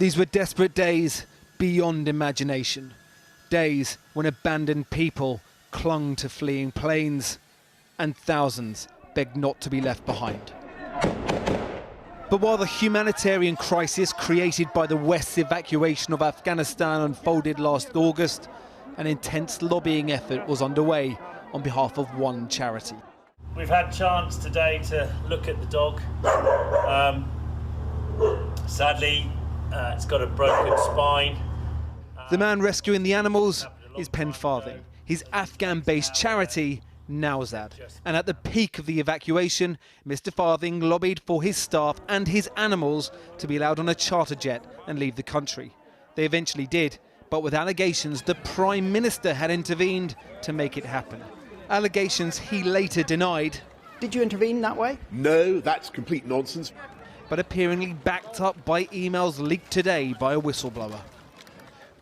These were desperate days beyond imagination. Days when abandoned people clung to fleeing planes and thousands begged not to be left behind. But while the humanitarian crisis created by the West's evacuation of Afghanistan unfolded last August, an intense lobbying effort was underway on behalf of one charity. We've had a chance today to look at the dog. Sadly, it's got a broken spine. The man rescuing the animals is Pen Farthing, his Afghan-based charity, Nowzad. And at the peak of the evacuation, Mr. Farthing lobbied for his staff and his animals to be allowed on a charter jet and leave the country. They eventually did, but with allegations the Prime Minister had intervened to make it happen. Allegations he later denied. Did you intervene that way? No, that's complete nonsense. But apparently backed up by emails leaked today by a whistleblower.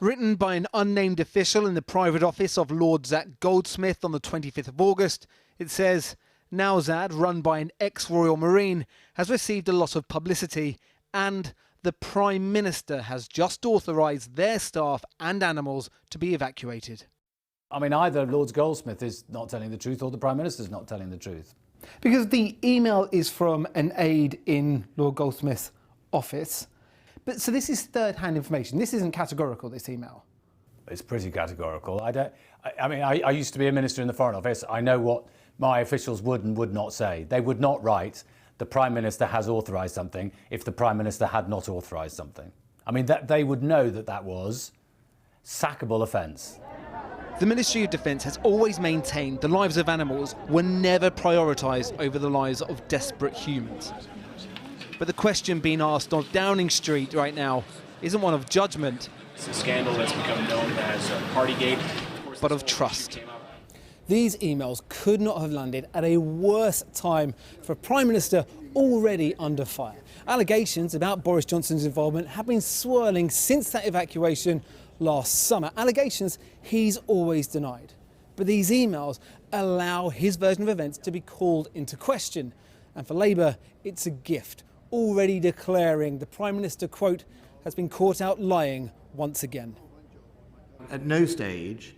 Written by an unnamed official in the private office of Lord Zach Goldsmith on the 25th of August, it says, Nowzad, run by an ex-Royal Marine, has received a lot of publicity and the Prime Minister has just authorised their staff and animals to be evacuated. I mean, either Lord Goldsmith is not telling the truth or the Prime Minister's not telling the truth. Because the email is from an aide in Lord Goldsmith's office. But so this is third-hand information. This isn't categorical, this email. It's pretty categorical. I used to be a minister in the Foreign Office. I know what my officials would and would not say. They would not write, the Prime Minister has authorised something, if the Prime Minister had not authorised something. I mean, they would know that that was sackable offence. The Ministry of Defence has always maintained the lives of animals were never prioritised over the lives of desperate humans. But the question being asked on Downing Street right now isn't one of judgment. It's a scandal that's become known as Partygate. But of trust. These emails could not have landed at a worse time for a Prime Minister already under fire. Allegations about Boris Johnson's involvement have been swirling since that evacuation last summer. Allegations he's always denied. But these emails allow his version of events to be called into question. And for Labour, it's a gift, already declaring the Prime Minister, quote, has been caught out lying once again. At no stage,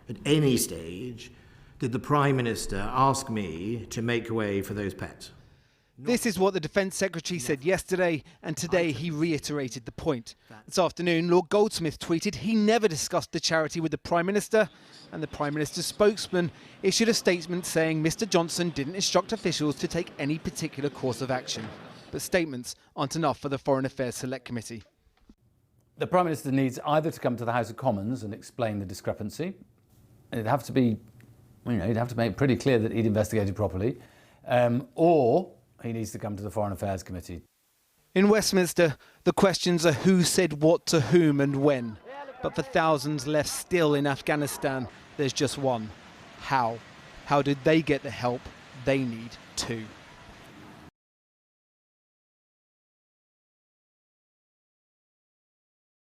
at any stage, did the Prime Minister ask me to make way for those pets. This is what the Defence Secretary said yesterday, and today he reiterated the point. This afternoon, Lord Goldsmith tweeted he never discussed the charity with the Prime Minister, and the Prime Minister's spokesman issued a statement saying Mr Johnson didn't instruct officials to take any particular course of action. But statements aren't enough for the Foreign Affairs Select Committee. The Prime Minister needs either to come to the House of Commons and explain the discrepancy, and it'd have to be, he'd have to make it pretty clear that he'd investigated properly, or he needs to come to the Foreign Affairs Committee. In Westminster, the questions are who said what to whom and when. But for thousands left still in Afghanistan, there's just one. How? How did they get the help they need too?